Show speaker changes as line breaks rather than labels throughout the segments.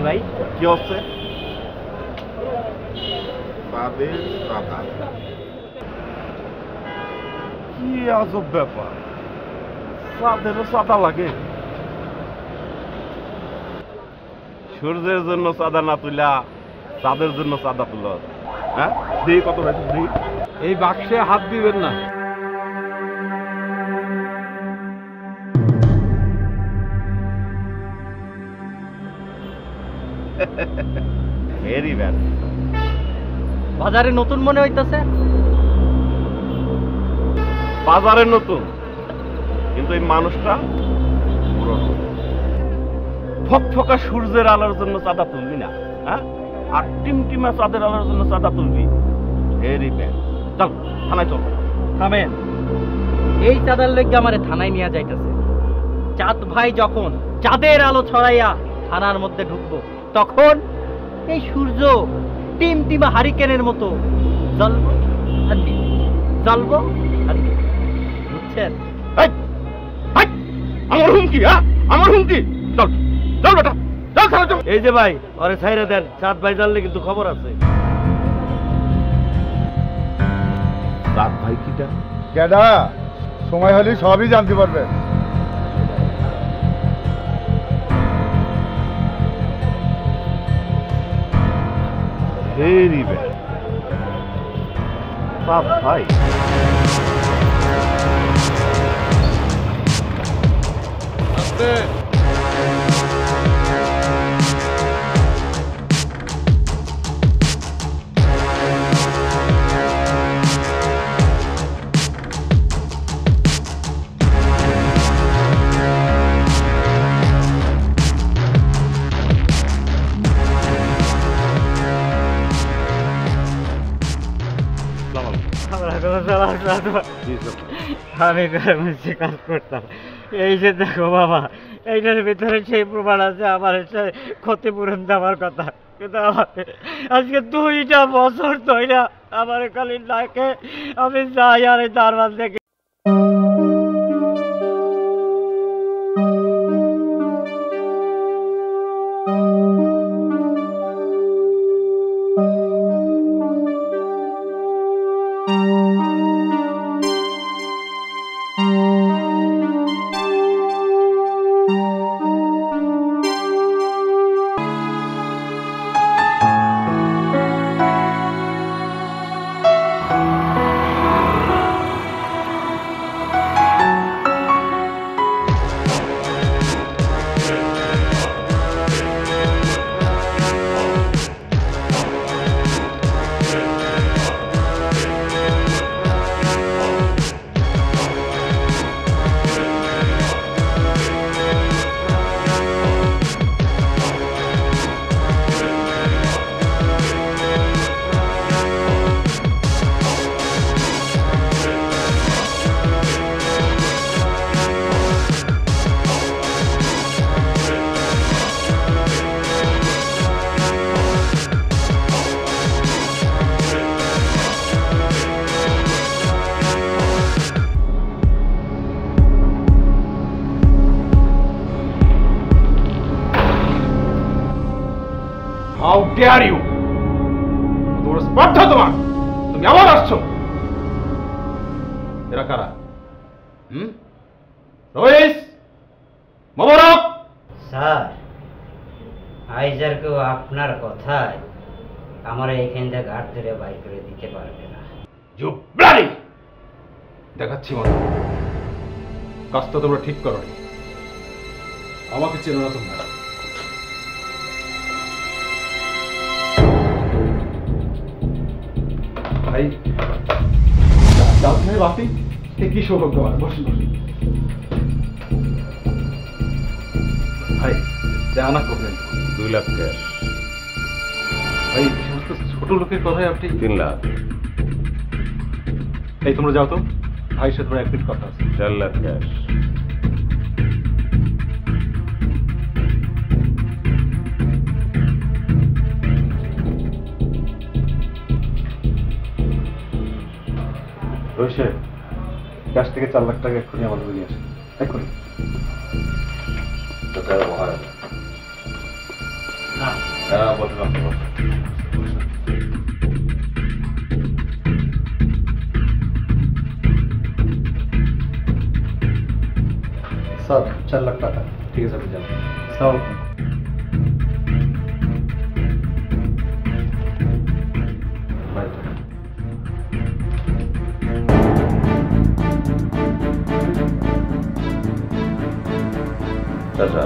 ভাই
কি হচ্ছে? কি আজব ব্যাপার, চাঁদেরও চাঁদা লাগে? সূর্যের জন্য চাঁদা না তুলা চাঁদের জন্য চাঁদা তুলো? হ্যাঁ, দিই কত ভাই দিই।
এই বাক্সে হাত দিবেন না।
Very bad.
বাজারে নতুন মনে হইতাছে।
বাজারে নতুন, কিন্তু এই মানুষটা পুরনো। ফকফকা সূর্যের আলোর জন্য চাঁদা তুলবি না, হ্যাঁ? আর টিমটিমা চাঁদের আলোর জন্য চাঁদা তুলবি? Very bad. চল থানায় চল।
থামেন, এই চাঁদার লেগে আমারে থানায় নিয়ে যাইতেছে। চাঁদ ভাই যখন চাঁদের আলো ছড়াইয়া থানার মধ্যে ঢুকবো, তখন এই সূর্য টিমটিমা হারিকেনের মতো জ্বলবো আর নিবো, জ্বলবো আর নিবো। বুঝছেন?
আমার হুমকি, হ্যাঁ আমার হুমকি। চল চল বেটা, চল থানায় চল।
এই যে ভাই, ওরে ছাইরা দেন, চাঁদ ভাই জানলে কিন্তু খবর আছে।
চাঁদ ভাই কিটা?
কেডা? সময় হলে সবই জানতে পারবে।
Very bad. চাঁদ ভাই
আমি কাজ করতাম। এই যে দেখো বাবা, এইটার ভিতরে সেই প্রমাণ আছে আমার ক্ষতিপূরণ দেওয়ার কথা, কিন্তু আজকে 2টা বছর ধরে আমার খালি ডাকে, আমি যাই আর এই দারবান থেকে।
How dare you! তোমার স্পর্ধা তোমার, তুমি আবার আসছো। এরা কারা? রইস, মোবারক।
স্যার, আইজার কেউ আপনার কথায় আমার এইখান থেকে ঘাট ধরে বাইর করে দিতে পারবে না।
You bloody! দেখাচ্ছি মনে, কাজটা তোমরা ঠিক করো। আমাকে চেনো না তোমরা। ভাই চাঁদ ভাই বাপি, কি সৌভাগ্য আমার। বসুন বসুন ভাই, জানা করবেন।
2 লাখ ক্যাশ।
ভাই সমস্ত ছোট লোকের কথাই আপনি।
3 লাখ।
এই তোমরা যাও তো, ভাইয়ের সাথে তোমার 1 মিনিট কথা আছে।
4 লাখ ক্যাশ।
রয়েছে ক্যাশ থেকে 4 লাখ টাকা এক্ষুনি আমাদের নিয়ে আসে, এক্ষুনি।
তো তারা মহারাজ
না
হ্যাঁ বললাম তো।
স্যার 4 লাখ টাকা। ঠিক আছে আপনি যান। আসসালামু আলাইকুম। বাই।
চাচা,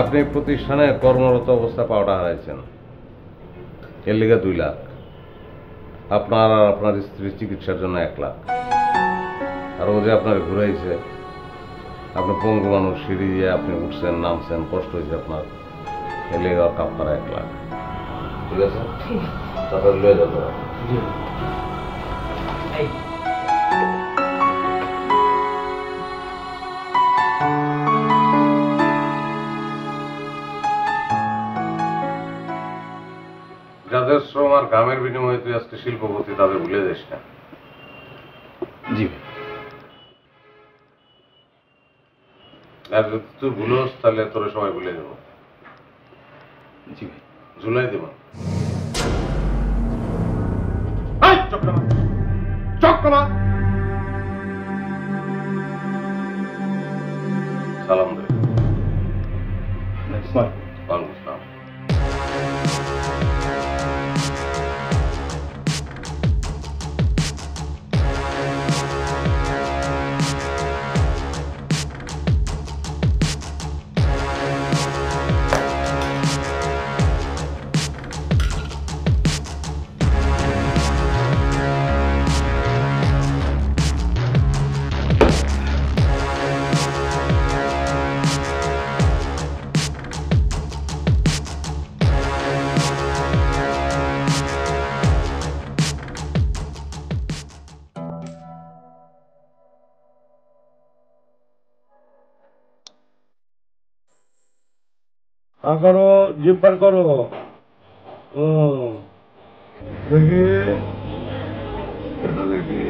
আপনি প্রতিষ্ঠানে কর্মরত অবস্থা পাওয়াটা হারাইছেন, এর লিগে 2 লাখ, আপনার আর আপনার স্ত্রীর চিকিৎসার জন্য 1 লাখ, আর ও যে আপনার ঘুরাইছে, আপনি পঙ্গু মানুষ, সিঁড়ি দিয়ে আপনি উঠছেন নামছেন, কষ্ট হয়েছে আপনার, এর লিগে আপনার 1 লাখ। ঠিক আছে, তারপরে লয়ে যাবো।
এই
যাদের শ্রম আর ঘামের বিনিময়ে তুই আজকে শিল্পপতি, তাদের ভুলে যাস না।
জি ভাই।
আর যদি তুই ভুলোস তাহলে তোর সবাই ভুলে দেবো,
জি ভাই।
ঝুলাই দেবো।
চক্রমা, চক্রমা।
সালাম দে।
বাই।
ওয়ালাইকুম আসসালাম।
করো, জিপ বার করো। ও দেখি, এটা দেখি।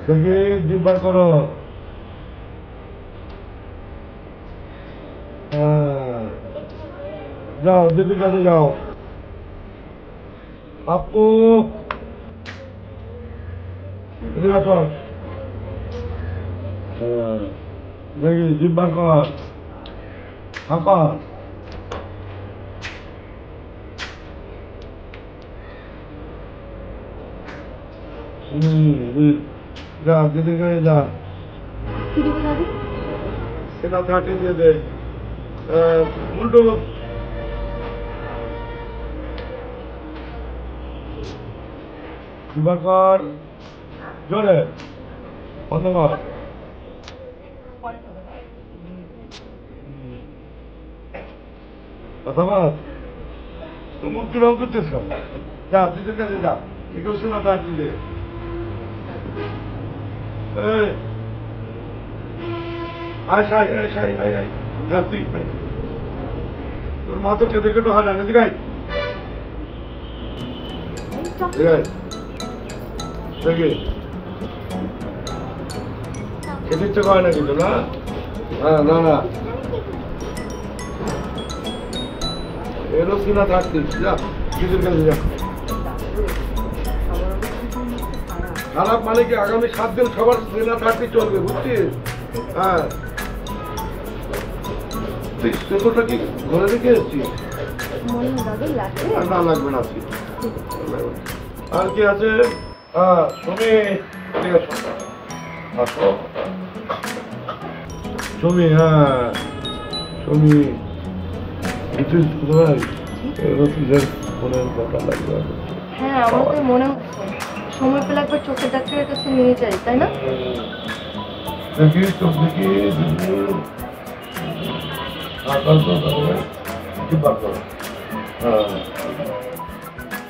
দেখি, জিপ বার করো। যাও, দিদির কাছে যাও। আপু, দেখি জিব্বা কর, ফাঁকা। যা, দিদির কাছে যা। সেটা 30 দিয়ে দে। উল্টো কর, জোরে বন্ধ কর। কথা বল, তুমি কিরম করতেছ? যা, দিদির কাছে যা। কি করছো না তার দিলে? তোর মা তো কেঁদে কেটে হয় না, দিঘাই দেখি খেতে ইচ্ছে করে না কিন্তু, না? হ্যাঁ, না না, এরও কিনা থাকতিস। যা, দিদির কাছে যা। খারাপ মানে কি, আগামী 7 দিন সবার সিনা থাকতে চলবে, বুঝছিস? হ্যাঁ, তুই কি ঘরে রেখে এসছিস? না, লাগবে না। আর কি আছে? হ্যাঁ, সুমি, ঠিক আছে। আসো সুমি। হ্যাঁ, সুমি, কোথায় ফোনের কথা লাগবে?
হ্যাঁ, আমার তো মনে হচ্ছে সময় পেলে একবার চোখের ডাক্তারের কাছে নিয়ে যাই, তাই না?
দেখি, চোখ দেখি,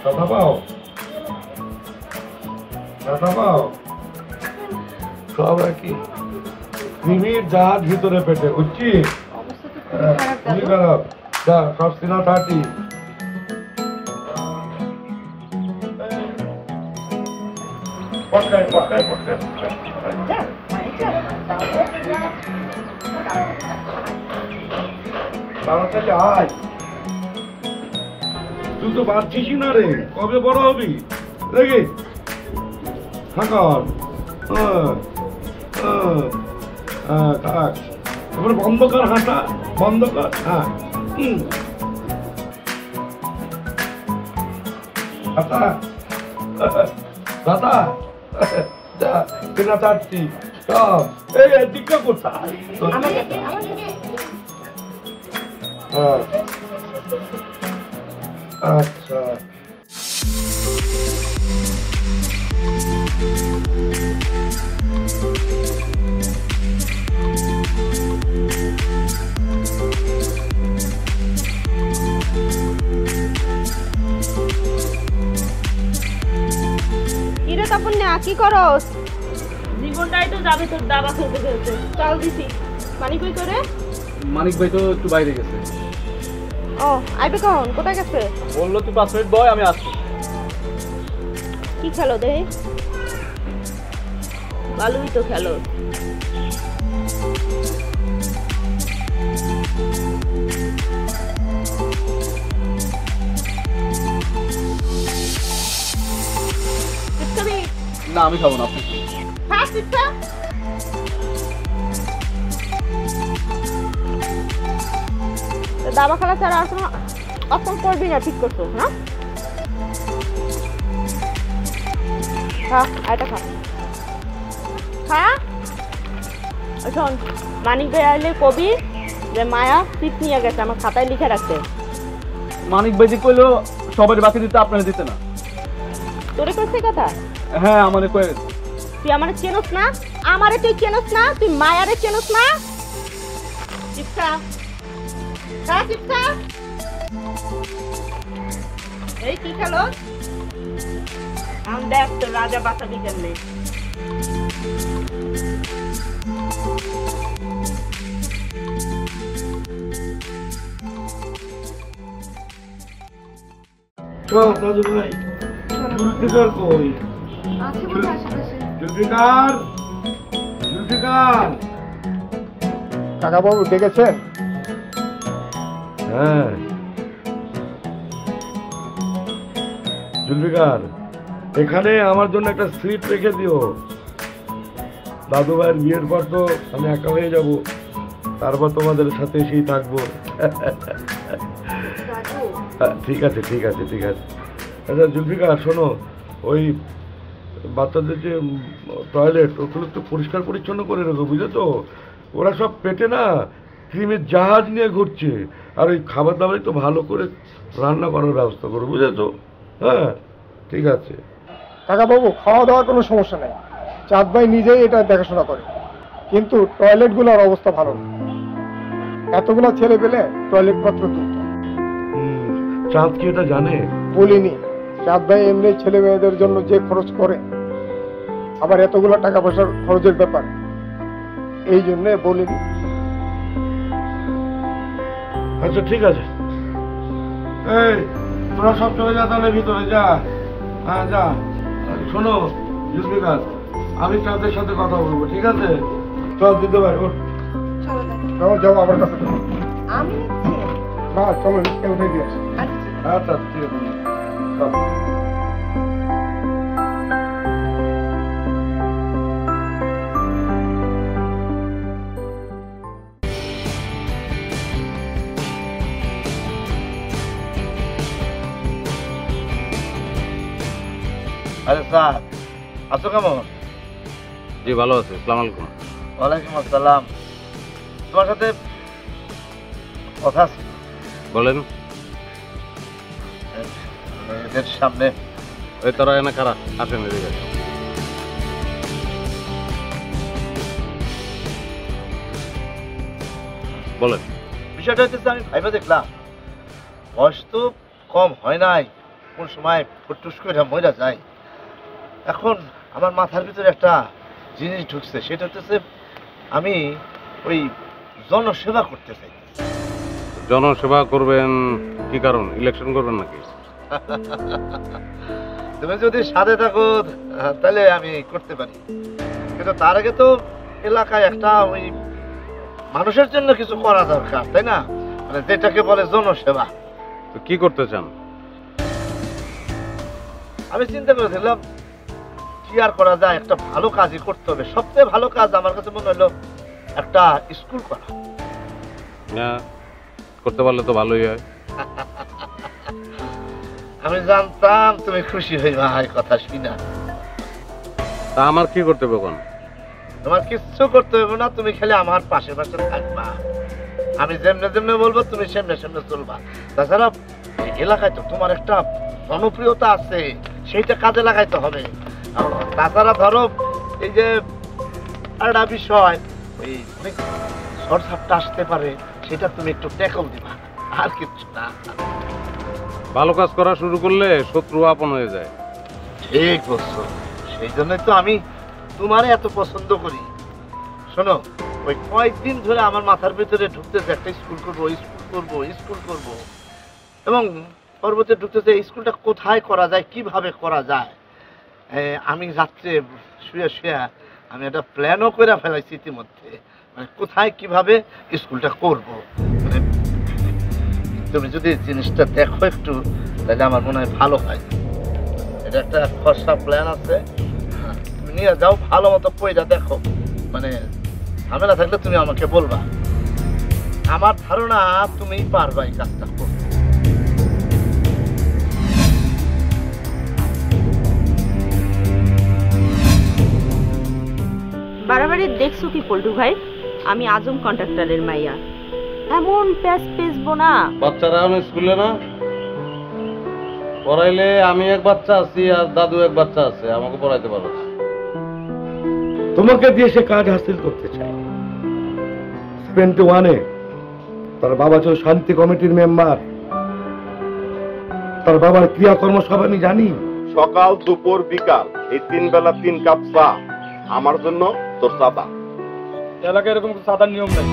কথা পাও, কথা পাও, সব একই। কৃমির জাহাজ ভিতরে পেটে, বুঝছি?
অবস্থা তো খুবই খারাপ
খুবই
গেল।
খারাপ। যা, সব সিনা 30। পটকায় পটকায় পটকায় তাড়াতাড়ি আয়। তুই তো বাড়ছিস না রে, কবে বড় হবি দেখি। থাকার তারপরে বন্ধ কর হাঁটা, বন্ধ কর। হ্যাঁ দাদা যা কেনা চাচ্ছি সব এই দীক্ষা কোথায়? আচ্ছা
কিরে তপন না কি করস? জীবনটাই তো যাবে তোর দাবা খেলতে খেলতে। চাল দিছি। মানিক কই করে?
মানিক ভাই তো একটু বাইরে গেছে।
ও আইবে কখন? কোথায় গেছে?
বললো তুই 5 মিনিট বয়, আমি আসছি।
কি খেলো দেখি? ভালোই তো খেলো।
না আমি খাবো না, আপনি
হ্যাঁ পিঠা দাবা খেলা ছাড়া আর কোনো অপশন করবি না, ঠিক করছো না? এটা খা খা। শোন, মানিক ভাই আইলে কবি যে মায়া চিপ নিয়ে গেছে, আমার খাতায় লিখে রাখতে।
মানিক ভাই যে কইলো সবাই বাকি দিতে, আপনারা দিতে না।
তোরে কইছে কথা?
হ্যাঁ আমারে কই।
তুই আমারে চেনস না? আমারে তুই চেনস না? তুই মায়ারে চেনস না? চিপসা খা, চিপসা। এই কি খেলো? আমি দেখ তো রাজা বাঁচাবি কেমনে।
দাদু ভাই জুলফিকার কই?
আছে বোধ আশেপাশে।
জুলফিকার, জুলফিকার।
কাকা বাবু ডেকেছেন?
হ্যাঁ জুলফিকার, এখানে আমার জন্য একটা সিট রেখে দিও। দাদু ভাইয়ের বিয়ের পর তো আমি একা হয়ে যাব, তারপর তোমাদের সাথে এসেই থাকবো। ঠিক আছে ঠিক আছে ঠিক আছে। আচ্ছা জুলফিকার শোনো, ওই বাচ্চাদের যে টয়লেট ওগুলো একটু পরিষ্কার পরিচ্ছন্ন করে রেখো, বুঝলে তো? ওরা সব পেটে না ক্রিমের জাহাজ নিয়ে ঘুরছে, আর ওই খাবার দাবারই তো ভালো করে রান্না করার ব্যবস্থা করো, বুঝলে তো? হ্যাঁ ঠিক আছে।
কাকা বাবু খাওয়া দাওয়ার কোনো সমস্যা নেই, চাঁদ ভাই নিজেই এটা দেখাশোনা করে, কিন্তু টয়লেটগুলোর অবস্থা ভালো না। এতগুলো ছেলে পেলে টয়লেট পত্র তুলতে।
চাঁদ কি এটা জানে?
বলিনি, চাঁদ ভাই এমনি ছেলে মেয়েদের জন্য যে খরচ করে, আবার এতগুলো টাকা পয়সার খরচের ব্যাপার, এই জন্য বলিনি।
আচ্ছা ঠিক আছে, এই তোরা সব চলে যা তাহলে ভিতরে যা। হ্যাঁ যা। শোনো জুলফিকার, আমি চাঁদের সাথে কথা বলবো, ঠিক আছে? চল দিতে পারি।
চলো তাহলে।
যাও যাও আমার কাছে।
আমি নিচ্ছি।
না চলো রিক্সা উঠে দিয়ে আসি।
আচ্ছা
আচ্ছা ঠিক আছে চল।
আরে স্যার আছো কেমন?
জি ভালো আছে। আসসালামু আলাইকুম।
ওয়ালাইকুম আসসালাম। তোমার সাথে কথা আছে।
বলেন।
এদের সামনে
ওই তোরা এনে কারা আসেন এদিকে। বলেন।
বিষয়টা হচ্ছে আমি ভাইবা দেখলাম বয়স তো কম হয় নাই, কোন সময় ফুটুস করে মরে যায়। এখন আমার মাথার ভিতরে একটা জিনিস ঢুকছে, সেটা হচ্ছে আমি ওই জনসেবা করতে চাই।
জনসেবা করবেন কি কারণ? ইলেকশন করবেন নাকি?
তুমি যদি সাথে থাকো তাহলে আমি করতে পারি, কিন্তু তার আগে তো এলাকায় একটা ওই মানুষের জন্য কিছু করা দরকার, তাই না? মানে যেটাকে বলে জনসেবা।
তো কি করতে চান?
আমি চিন্তা করেছিলাম কি আর করা যায়, একটা ভালো কাজই করতে হবে। সবচেয়ে ভালো কাজ আমার কাছে মনে হলো একটা স্কুল করা।
না, করতে পারলে তো ভালোই হয়।
আমি জানতাম তুমি খুশি হইবা এই কথা শুনা।
তা আমার কি করতে হবে কোন?
তোমার কিচ্ছু করতে হবে না, তুমি খালি আমার পাশে পাশে থাকবা। আমি যেমনে যেমনে বলবো তুমি সেমনে সেমনে চলবা। তাছাড়া এই এলাকায় তো তোমার একটা জনপ্রিয়তা আছে, সেইটা কাজে লাগাইতে হবে। আর তাছাড়া ধরো এই যে একটা বিষয় ওই অনেক শর্ট সাপটা আসতে পারে, সেটা তুমি একটু ট্যাকল দিবা, আর কিচ্ছু না।
ভালো কাজ করা শুরু করলে শত্রু আপন হয়ে যায়।
ঠিক বলছো, সেই জন্যই তো আমি তোমারে এত পছন্দ করি। শোনো, ওই কয়েকদিন ধরে আমার মাথার ভিতরে ঢুকতেছে একটা স্কুল করবো, স্কুল করবো, স্কুল করবো, এবং পরবর্তী ঢুকতেছে এই স্কুলটা কোথায় করা যায়, কিভাবে করা যায়। আমি রাত্রে শুয়ে শুয়ে আমি একটা প্ল্যানও করে ফেলাইছি ইতিমধ্যে, মানে কোথায় কিভাবে স্কুলটা করব। মানে তুমি যদি জিনিসটা দেখো একটু, তাহলে আমার মনে হয় ভালো হয়। এটা একটা খসড়া প্ল্যান আছে, তুমি নিয়ে যাও, ভালো মতো পয়সা দেখো, মানে ঝামেলা থাকলে তুমি আমাকে বলবা। আমার ধারণা তুমি পারবা এই কাজটা করতে।
বাড়াবাড়ি দেখছো কি পল্টু ভাই? আমি আজম কন্ট্রাক্টরের মাইয়া, এমন প্যাচ পেঁচবো না।
বাচ্চারা আমি স্কুলে না পড়াইলে, আমি এক বাচ্চা আছি আর দাদু এক বাচ্চা আছে, আমাকে পড়াইতে পারো।
তোমাকে দিয়ে সে কাজ হাসিল করতে চাই। 71-এ তার বাবা ছিল শান্তি কমিটির মেম্বার। তার বাবার ক্রিয়াকর্ম সব আমি জানি।
সকাল দুপুর বিকাল এই 3 বেলা 3 কাপ চা আমার জন্য তোর চাঁদা।
এলাকায় এরকম চাঁদার নিয়ম নাই।